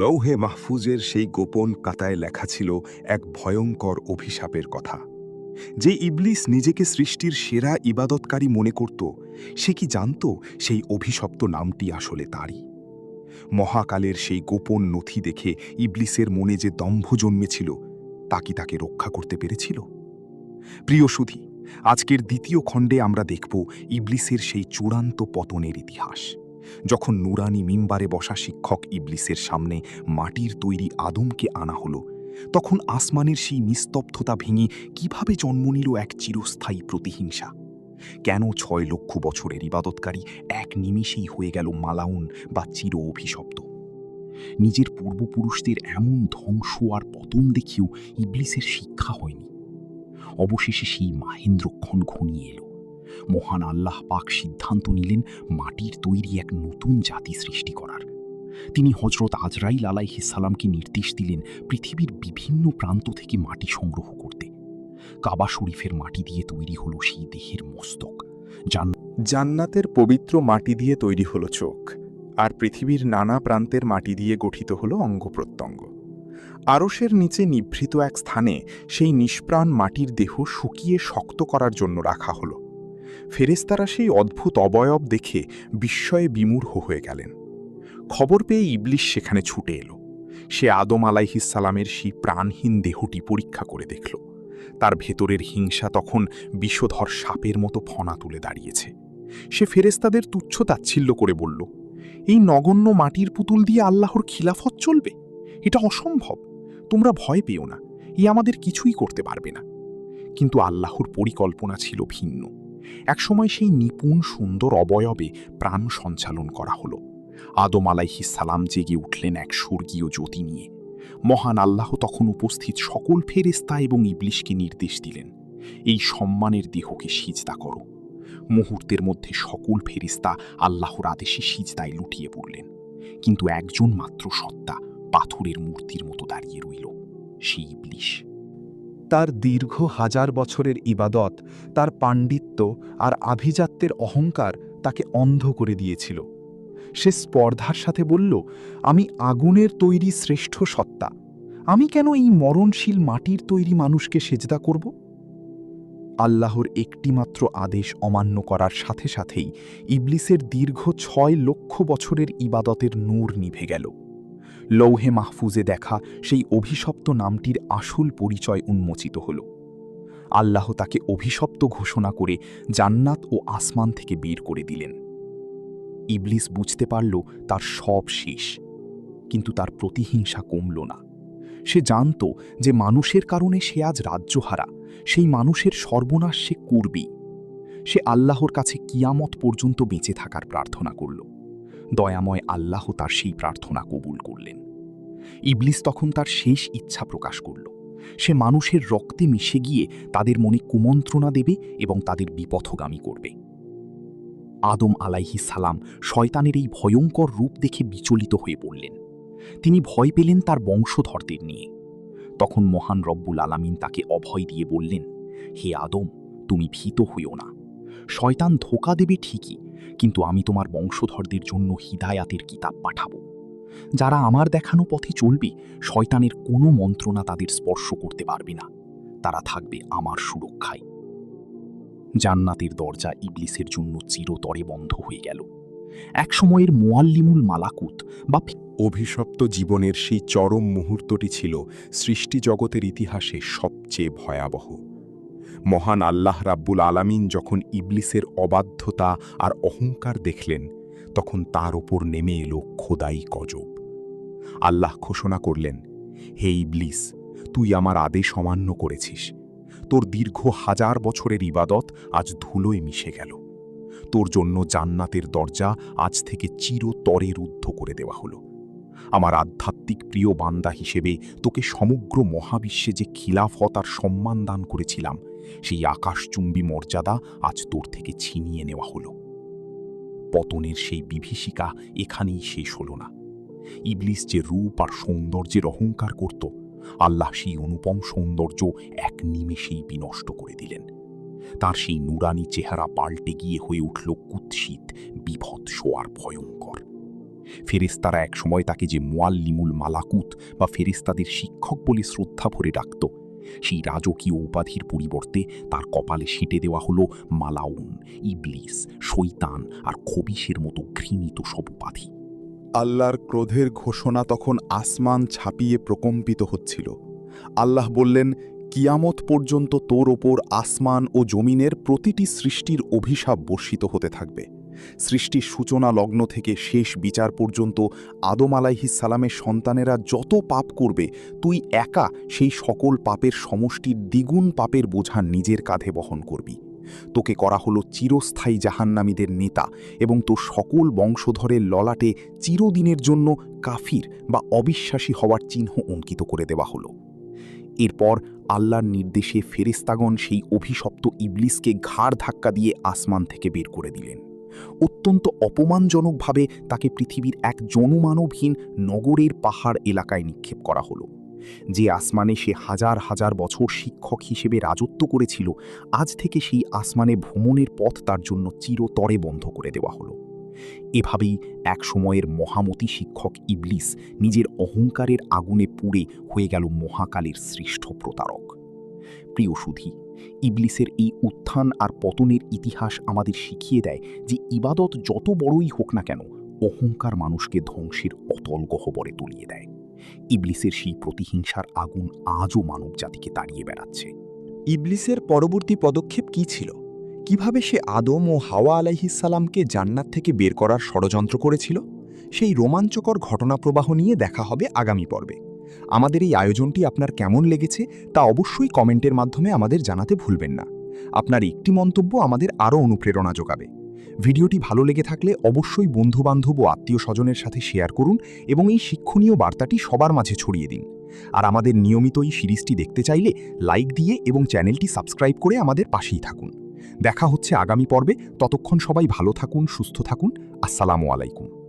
লৌহে মাহফুজের সেই গোপন কাতায় লেখা ছিল এক ভয়ঙ্কর অভিশাপের কথা। যে ইবলিস নিজেকে সৃষ্টির সেরা ইবাদতকারী মনে করত, সে কি জানত সেই অভিশপ্ত নামটি আসলে তারই? মহাকালের সেই গোপন নথি দেখে ইবলিসের মনে যে দম্ভ জন্মেছিল, তা কি তাকে রক্ষা করতে পেরেছিল? প্রিয় সুধী, আজকের দ্বিতীয় খণ্ডে আমরা দেখব ইবলিসের সেই চূড়ান্ত পতনের ইতিহাস। যখন নুরানি মিম্বারে বসা শিক্ষক ইবলিসের সামনে মাটির তৈরি আদমকে আনা হলো, তখন আসমানের সেই নিস্তব্ধতা ভেঙে কিভাবে জন্ম নিল এক চিরস্থায়ী প্রতিহিংসা? কেন ৬ লক্ষ বছরের ইবাদতকারী এক নিমেষেই হয়ে গেল মালাউন বা চির অভিশপ্ত? নিজের পূর্বপুরুষদের এমন ধ্বংস আর পতন দেখেও ইবলিসের শিক্ষা হয়নি। অবশেষে সেই মাহেন্দ্রক্ষণ ঘনিয়ে এলো। মহান আল্লাহ পাক সিদ্ধান্ত নিলেন মাটির তৈরি এক নতুন জাতি সৃষ্টি করার। তিনি হজরত আজরাইল আলাইহিস সালামকে নির্দেশ দিলেন পৃথিবীর বিভিন্ন প্রান্ত থেকে মাটি সংগ্রহ করতে। কাবা শরীফের মাটি দিয়ে তৈরি হলো সেই দেহের মস্তক, জান্নাতের পবিত্র মাটি দিয়ে তৈরি হলো চোখ, আর পৃথিবীর নানা প্রান্তের মাটি দিয়ে গঠিত হলো অঙ্গপ্রত্যঙ্গ। আরশের নিচে নিভৃত এক স্থানে সেই নিষ্প্রাণ মাটির দেহ শুকিয়ে শক্ত করার জন্য রাখা হলো। ফেরেশতারা সেই অদ্ভুত অবয়ব দেখে বিস্ময়ে বিমূঢ় হয়ে গেলেন। খবর পেয়ে ইবলিস সেখানে ছুটে এলো। সে আদম আলাইহিস সালামের সেই প্রাণহীন দেহটি পরীক্ষা করে দেখল। তার ভেতরের হিংসা তখন বিষধর সাপের মতো ফনা তুলে দাঁড়িয়েছে। সে ফেরেশতাদের তুচ্ছ তাচ্ছিল্য করে বলল, এই নগণ্য মাটির পুতুল দিয়ে আল্লাহর খিলাফত চলবে? এটা অসম্ভব। তোমরা ভয় পেও না, এ আমাদের কিছুই করতে পারবে না। কিন্তু আল্লাহর পরিকল্পনা ছিল ভিন্ন। একসময় সেই নিপুণ সুন্দর অবয়বে প্রাণ সঞ্চালন করা হলো। আদম আলাইহিস সালাম জেগে উঠলেন এক স্বর্গীয় জ্যোতি নিয়ে। মহান আল্লাহ তখন উপস্থিত সকল ফেরেশতা এবং ইবলিসকে নির্দেশ দিলেন, এই সম্মানের দেহকে সিজদা করো। মুহূর্তের মধ্যে সকল ফেরেশতা আল্লাহর আদেশে সিজদায় লুটিয়ে পড়লেন। কিন্তু একজন মাত্র সত্তা পাথরের মূর্তির মতো দাঁড়িয়ে রইল, সেই ইবলিস। তার দীর্ঘ হাজার বছরের ইবাদত, তার পাণ্ডিত্য আর আভিজাত্যের অহংকার তাকে অন্ধ করে দিয়েছিল। সে স্পর্ধার সাথে বলল, আমি আগুনের তৈরি শ্রেষ্ঠ সত্তা, আমি কেন এই মরণশীল মাটির তৈরি মানুষকে সেজদা করব? আল্লাহর একটিমাত্র আদেশ অমান্য করার সাথে সাথেই ইবলিসের দীর্ঘ ৬ লক্ষ বছরের ইবাদতের নূর নিভে গেল। লৌহে মাহফুজে দেখা সেই অভিশপ্ত নামটির আসল পরিচয় উন্মোচিত হল। আল্লাহ তাকে অভিশপ্ত ঘোষণা করে জান্নাত ও আসমান থেকে বের করে দিলেন। ইবলিস বুঝতে পারল তার সব শেষ, কিন্তু তার প্রতিহিংসা কমল না। সে জানত যে মানুষের কারণে সে আজ রাজ্যহারা, সেই মানুষের সর্বনাশ সে করবেই। সে আল্লাহর কাছে কিয়ামত পর্যন্ত বেঁচে থাকার প্রার্থনা করল। দয়াময় আল্লাহ তার সেই প্রার্থনা কবুল করলেন। ইবলিস তখন তার শেষ ইচ্ছা প্রকাশ করল। সে মানুষের রক্তে মিশে গিয়ে তাদের মনে কুমন্ত্রণা দেবে এবং তাদের বিপথগামী করবে। আদম আলাইহিস সালাম শয়তানের এই ভয়ঙ্কর রূপ দেখে বিচলিত হয়ে পড়লেন। তিনি ভয় পেলেন তার বংশধরদের নিয়ে। তখন মহান রব্বুল আলামিন তাকে অভয় দিয়ে বললেন, হে আদম, তুমি ভীত হইও না। শয়তান ধোঁকা দেবে ঠিকই, কিন্তু আমি তোমার বংশধরদের জন্য হিদায়াতের কিতাব পাঠাবো। যারা আমার দেখানো পথে চলবে, শয়তানের কোনো মন্ত্রণা তাদের স্পর্শ করতে পারবে না। তারা থাকবে আমার সুরক্ষায়। জান্নাতের দরজা ইবলিসের জন্য চিরতরে বন্ধ হয়ে গেল। একসময়ের মুআল্লিমুল মালাকুত বা অভিশপ্ত জীবনের সেই চরম মুহূর্তটি ছিল সৃষ্টি জগতের ইতিহাসে সবচেয়ে ভয়াবহ। মহান আল্লাহ রাব্বুল আলামিন যখন ইবলিসের অবাধ্যতা আর অহংকার দেখলেন, তখন তার ওপর নেমে এলো খোদাই গজব। আল্লাহ ঘোষণা করলেন, হে ইবলিস, তুই আমার আদেশ অমান্য করেছিস। তোর দীর্ঘ হাজার বছরের ইবাদত আজ ধুলোয় মিশে গেল। তোর জন্য জান্নাতের দরজা আজ থেকে চিরতরে রুদ্ধ করে দেওয়া হলো। আমার আধ্যাত্মিক প্রিয় বান্দা হিসেবে তোকে সমগ্র মহাবিশ্বে যে খিলাফত আর সম্মান দান করেছিলাম, সেই আকাশচুম্বী মর্যাদা আজ তোর থেকে ছিনিয়ে নেওয়া হলো। পতনের সেই বিভীষিকা এখানেই শেষ হলো না। ইবলিস যে রূপ আর সৌন্দর্যের অহংকার করত, আল্লাহ সেই অনুপম সৌন্দর্য এক নিমেষেই বিনষ্ট করে দিলেন। তার সেই নুরানি চেহারা পাল্টে গিয়ে হয়ে উঠল কুৎসিত, বিভৎস আর ভয়ঙ্কর। ফেরেশতারা একসময় তাকে যে মুআল্লিমুল মালাকুত বা ফেরেশতাদের শিক্ষক বলে শ্রদ্ধা ভরে ডাকত, সেই রাজকীয় উপাধির পরিবর্তে তার কপালে সেঁটে দেওয়া হলো মালাউন, ইবলিস, শয়তান আর খবিশের মতো ঘৃণিত সব উপাধি। আল্লাহর ক্রোধের ঘোষণা তখন আসমান ছাপিয়ে প্রকম্পিত হচ্ছিল। আল্লাহ বললেন, কিয়ামত পর্যন্ত তোর ওপর আসমান ও জমিনের প্রতিটি সৃষ্টির অভিশাপ বর্ষিত হতে থাকবে। সৃষ্টির সূচনা লগ্ন থেকে শেষ বিচার পর্যন্ত আদম আলাইহিস সালামের সন্তানেরা যত পাপ করবে, তুই একা সেই সকল পাপের সমষ্টির দ্বিগুণ পাপের বোঝা নিজের কাঁধে বহন করবি। তোকে করা হলো চিরস্থায়ী জাহান্নামীদের নেতা এবং তোর সকল বংশধরের ললাটে চিরদিনের জন্য কাফির বা অবিশ্বাসী হওয়ার চিহ্ন অঙ্কিত করে দেওয়া হলো। এরপর আল্লাহর নির্দেশে ফেরেশতাগণ সেই অভিশপ্ত ইবলিসকে ঘাড় ধাক্কা দিয়ে আসমান থেকে বের করে দিলেন। অত্যন্ত অপমানজনকভাবে তাকে পৃথিবীর এক জনমানবহীন নগরের পাহাড় এলাকায় নিক্ষেপ করা হলো। যে আসমানে সে হাজার হাজার বছর শিক্ষক হিসেবে রাজত্ব করেছিল, আজ থেকে সেই আসমানে ভ্রমণের পথ তার জন্য চিরতরে বন্ধ করে দেওয়া হলো। এভাবেই এক সময়ের মহামতি শিক্ষক ইবলিস নিজের অহংকারের আগুনে পুড়ে হয়ে গেল মহাকালের শ্রেষ্ঠ প্রতারক। প্রিয় সুধী, ইবলিসের এই উত্থান আর পতনের ইতিহাস আমাদের শিখিয়ে দেয় যে ইবাদত যত বড়ই হোক না কেন, অহংকার মানুষকে ধ্বংসের অতল গহ্বরে তলিয়ে দেয়। ইবলিসের সেই প্রতিহিংসার আগুন আজও মানবজাতিকে তাড়িয়ে বেড়াচ্ছে। ইবলিসের পরবর্তী পদক্ষেপ কী ছিল? কিভাবে সে আদম ও হাওয়া আলাইহিসসালামকে জান্নাত থেকে বের করার ষড়যন্ত্র করেছিল? সেই রোমাঞ্চকর ঘটনাপ্রবাহ নিয়ে দেখা হবে আগামী পর্বে। আমাদের এই আয়োজনটি আপনার কেমন লেগেছে তা অবশ্যই কমেন্টের মাধ্যমে আমাদের জানাতে ভুলবেন না। আপনার একটি মন্তব্য আমাদের আরও অনুপ্রেরণা যোগাবে। ভিডিওটি ভালো লেগে থাকলে অবশ্যই বন্ধুবান্ধব ও আত্মীয় স্বজনের সাথে শেয়ার করুন এবং এই শিক্ষণীয় বার্তাটি সবার মাঝে ছড়িয়ে দিন। আর আমাদের নিয়মিত এই সিরিজটি দেখতে চাইলে লাইক দিয়ে এবং চ্যানেলটি সাবস্ক্রাইব করে আমাদের পাশেই থাকুন। দেখা হচ্ছে আগামী পর্বে। ততক্ষণ সবাই ভালো থাকুন, সুস্থ থাকুন। আসসালামু আলাইকুম।